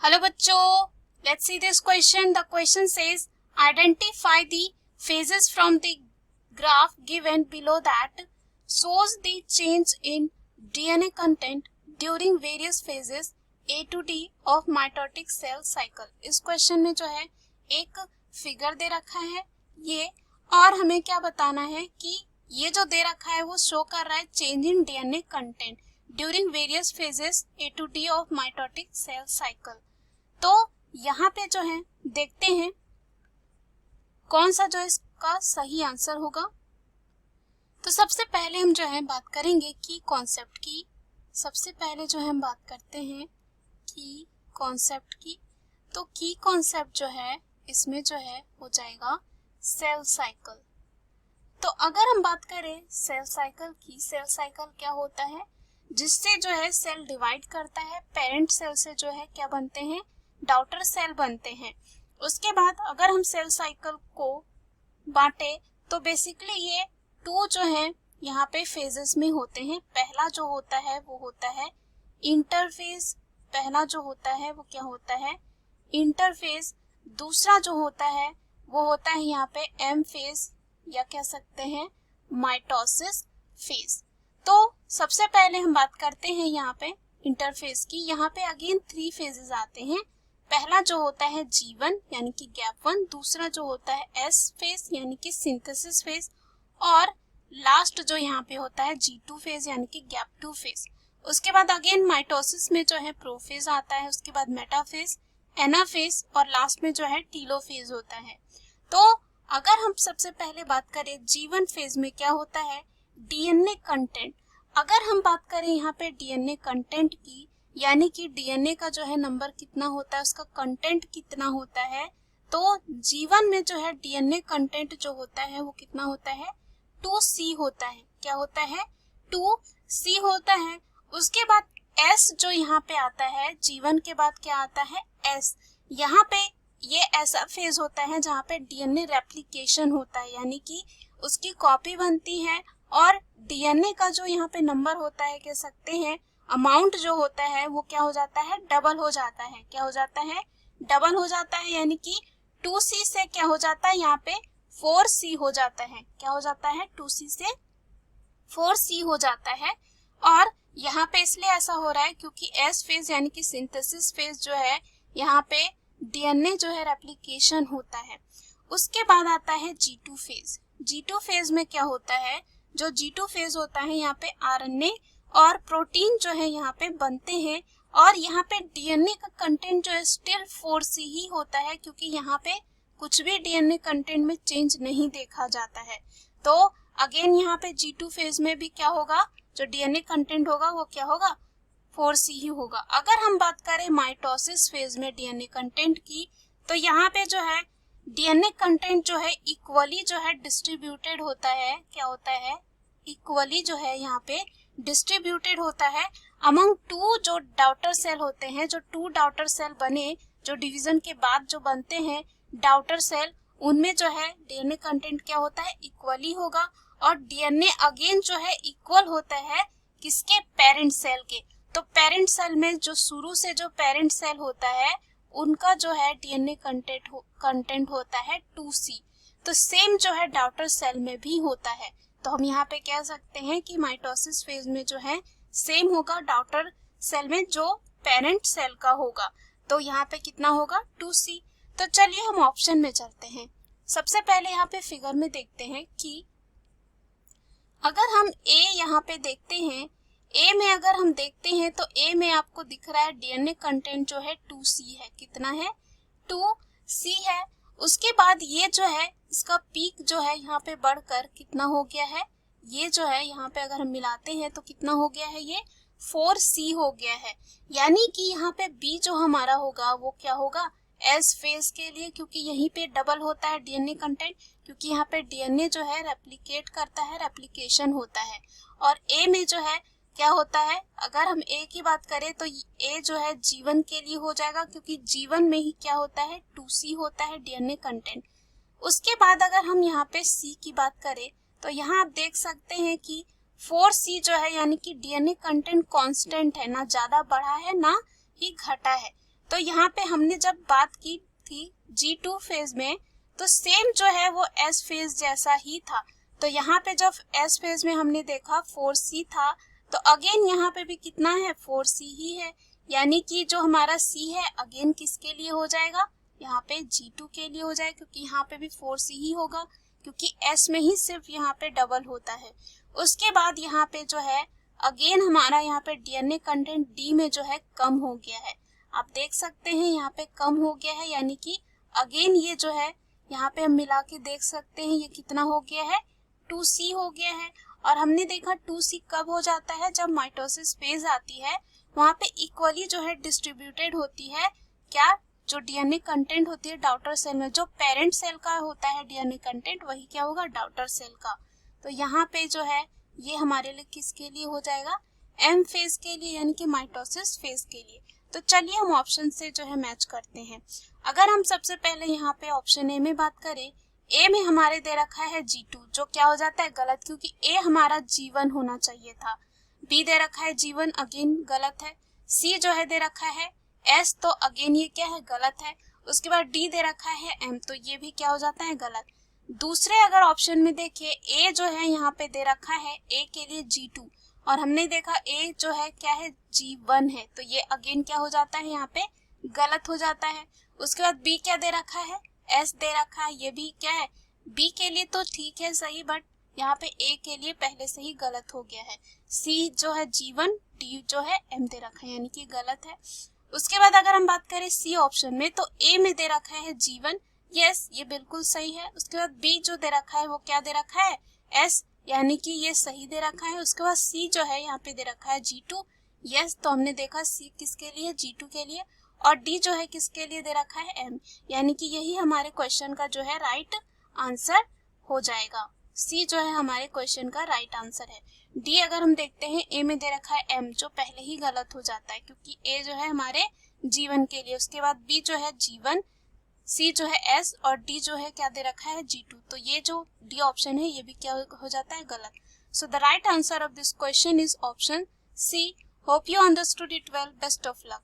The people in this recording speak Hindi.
हेलो बच्चों, let's see this question. The question says identify the phases from the graph given below that shows the change in DNA content during various phases A to D of mitotic cell cycle. इस क्वेश्चन में जो है एक फिगर दे रखा है ये, और हमें क्या बताना है कि ये जो दे रखा है वो शो कर रहा है change in DNA content during various phases A to D of mitotic cell cycle. तो यहाँ पे जो है देखते हैं कौन सा जो इसका सही आंसर होगा. तो सबसे पहले हम जो है बात करेंगे की कॉन्सेप्ट की. सबसे पहले जो है हम बात करते हैं की कॉन्सेप्ट की. तो की कॉन्सेप्ट जो है इसमें जो है हो जाएगा सेल साइकिल. तो अगर हम बात करें सेल साइकिल की, सेल साइकिल क्या होता है, जिससे जो है सेल डिवाइड करता है. पेरेंट सेल से जो है क्या बनते हैं, डॉटर सेल बनते हैं. उसके बाद अगर हम सेल साइकिल को बांटे तो बेसिकली ये टू जो है यहाँ पे फेजेस में होते हैं. पहला जो होता है वो होता है इंटरफेज. पहला जो होता है वो क्या होता है, इंटरफेज. दूसरा जो होता है वो होता है यहाँ पे एम फेज या कह सकते हैं माइटोसिस फेज. तो सबसे पहले हम बात करते हैं यहाँ पे इंटरफेज की. यहाँ पे अगेन 3 फेजेस आते हैं. पहला जो होता है G1 यानी कि गैप 1, दूसरा जो होता है S फेज यानी कि सिंथेसिस फेज, और लास्ट जो यहाँ पे होता है G2 फेज यानी कि गैप 2 फेज. उसके बाद अगेन माइटोसिस में जो है प्रोफेज आता है, उसके बाद मेटाफेज, एनाफेज और लास्ट में जो है टीलोफेज होता है. तो अगर हम सबसे पहले बात करें G1 फेज में क्या होता है, डीएनए कंटेंट. अगर हम बात करें यहाँ पे डीएनए कंटेंट की, यानी कि डीएनए का जो है नंबर कितना होता है, उसका कंटेंट कितना होता है, तो G1 में जो है डीएनए कंटेंट जो होता है वो कितना होता है, 2C होता है. क्या होता है, 2C होता है. उसके बाद S जो यहाँ पे आता है, G1 के बाद क्या आता है, S. यहाँ पे ये ऐसा फेज होता है जहाँ पे डीएनए रेप्लिकेशन होता है, यानी कि उसकी कॉपी बनती है और डीएनए का जो यहाँ पे नंबर होता है, कह सकते हैं अमाउंट जो होता है वो क्या हो जाता है, डबल हो जाता है. क्या हो जाता है, डबल हो जाता है. यानी कि 2C से क्या हो जाता है, यहाँ पे 4C हो जाता है. क्या हो जाता है, 2C से 4C हो जाता है. और यहाँ पे इसलिए ऐसा हो रहा है क्योंकि S फेज यानी कि सिंथेसिस फेज जो है यहाँ पे डीएनए जो है रेप्लिकेशन होता है. उसके बाद आता है G2 फेज. G2 फेज में क्या होता है, जो G2 फेज होता है यहाँ पे आरएनए और प्रोटीन जो है यहाँ पे बनते हैं, और यहाँ पे डीएनए का कंटेंट जो है स्टिल 4C ही होता है, क्योंकि यहाँ पे कुछ भी डीएनए कंटेंट में चेंज नहीं देखा जाता है. तो अगेन यहाँ पे G2 फेज में भी क्या होगा, जो डीएनए कंटेंट होगा वो क्या होगा, 4C ही होगा. अगर हम बात करें माइटोसिस फेज में डीएनए कंटेंट की, तो यहाँ पे जो है डीएनए कंटेंट जो है इक्वली जो है डिस्ट्रीब्यूटेड होता है. क्या होता है, इक्वली जो है यहाँ पे डिस्ट्रीब्यूटेड होता है अमंग 2 जो डॉटर सेल होते हैं. जो 2 डॉटर सेल बने, जो डिवीजन के बाद जो बनते हैं डॉटर सेल, उनमें जो है डीएनए कंटेंट क्या होता है, इक्वली होगा. और डीएनए अगेन जो है इक्वल होता है किसके, पेरेंट सेल के. तो पेरेंट सेल में जो शुरू से जो पेरेंट सेल होता है उनका जो है डीएनए कंटेंट होता है 2C. तो सेम जो है डॉटर सेल में भी होता है. तो हम यहाँ पे कह सकते हैं कि माइटोसिस फेज में जो है सेम होगा डॉटर सेल में जो पेरेंट सेल का होगा. तो यहाँ पे कितना होगा, 2C. तो चलिए हम ऑप्शन में चलते हैं. सबसे पहले यहाँ पे फिगर में देखते हैं कि अगर हम A यहाँ पे देखते हैं, A में अगर हम देखते हैं तो A में आपको दिख रहा है डीएनए कंटेंट जो है 2C है. कितना है, 2C है. उसके बाद ये जो है इसका पीक जो है यहाँ पे बढ़कर कितना हो गया है, ये जो है यहाँ पे अगर हम मिलाते हैं तो कितना हो गया है, ये 4C हो गया है. यानी कि यहाँ पे B जो हमारा होगा वो क्या होगा, S फेज के लिए, क्योंकि यहीं पे डबल होता है डीएनए कंटेंट, क्योंकि यहाँ पे डीएनए जो है रेप्लिकेट करता है, रेप्लिकेशन होता है. और A में जो है क्या होता है, अगर हम A की बात करें तो A जो है G1 के लिए हो जाएगा, क्योंकि G1 में ही क्या होता है, 2C होता है डीएनए कंटेंट. उसके बाद अगर हम यहाँ पे C की बात करें तो यहाँ आप देख सकते हैं कि 4C जो है यानी कि डीएनए कंटेंट कांस्टेंट है, ना ज्यादा बढ़ा है ना ही घटा है. तो यहाँ पे हमने जब बात की थी G2 फेज में, तो सेम जो है वो S फेज जैसा ही था। तो यहाँ पे जब S फेज में हमने देखा 4C था, तो अगेन यहाँ पे भी कितना है, 4C ही है, यानी कि जो हमारा C है अगेन किसके लिए हो जाएगा, यहाँ पे G2 के लिए हो जाएगा, क्योंकि यहाँ पे भी 4C ही होगा, क्योंकि S में ही सिर्फ यहाँ पे डबल होता है। उसके बाद यहाँ पे जो है अगेन हमारा यहाँ पे DNA कंटेंट D में जो है कम हो गया है। आप देख सकते हैं यहाँ पे कम हो गया है, यानी कि अगेन ये जो है यहाँ पे हम मिला के देख सकते हैं ये कितना हो गया है, 2C हो गया है। और हमने देखा 2C कब हो जाता है, जब माइटोसिस फेज आती है, वहां पे इक्वली जो है डिस्ट्रीब्यूटेड होती है क्या, जो डीएनए कंटेंट होती है डॉटर सेल में, जो पेरेंट सेल का होता है डीएनए कंटेंट वही क्या होगा, डॉटर सेल का। तो यहाँ पे जो है ये हमारे लिए किसके लिए हो जाएगा, एम फेज के लिए, यानी कि माइटोसिस फेज के लिए। तो चलिए हम ऑप्शन से जो है मैच करते हैं। अगर हम सबसे पहले यहाँ पे ऑप्शन ए में बात करें, ए में हमारे दे रखा है G2, जो क्या हो जाता है गलत, क्योंकि ए हमारा G1 होना चाहिए था। बी दे रखा है G1, अगेन गलत है। सी जो है दे रखा है S, तो अगेन ये क्या है, गलत है। उसके बाद डी दे रखा है M, तो ये भी क्या हो जाता है, गलत। दूसरे अगर ऑप्शन में देखिए, ए जो है यहाँ पे दे रखा है ए के लिए G2, और हमने देखा ए जो है क्या है, G1 है, तो ये अगेन क्या हो जाता है, यहाँ पे गलत हो जाता है। उसके बाद बी क्या दे रखा है, S दे रखा है, ये भी क्या है, बी के लिए तो ठीक है सही, बट यहाँ पे ए के लिए पहले से ही गलत हो गया है। सी जो है G1, डी जो है M दे रखा है, यानी कि गलत है। उसके बाद अगर हम बात करें सी ऑप्शन में, तो ए में दे रखा है G1, यस ये बिल्कुल सही है। उसके बाद बी जो दे रखा है वो क्या दे रखा है, S, यानी कि ये सही दे रखा है। उसके बाद सी जो है यहाँ पे दे रखा है G2, यस, तो हमने देखा सी किसके लिए, G2 के लिए। और डी जो है किसके लिए दे रखा है, M, यानी कि यही हमारे क्वेश्चन का जो है राइट आंसर हो जाएगा। सी जो है हमारे क्वेश्चन का राइट आंसर है। डी अगर हम देखते हैं, ए में दे रखा है M, जो पहले ही गलत हो जाता है, क्योंकि ए जो है हमारे G1 के लिए। उसके बाद बी जो है G1, सी जो है S, और डी जो है क्या दे रखा है, G2, तो ये जो डी ऑप्शन है ये भी क्या हो जाता है, गलत। So the right answer of this question is option C. Hope you understood it well, best of luck.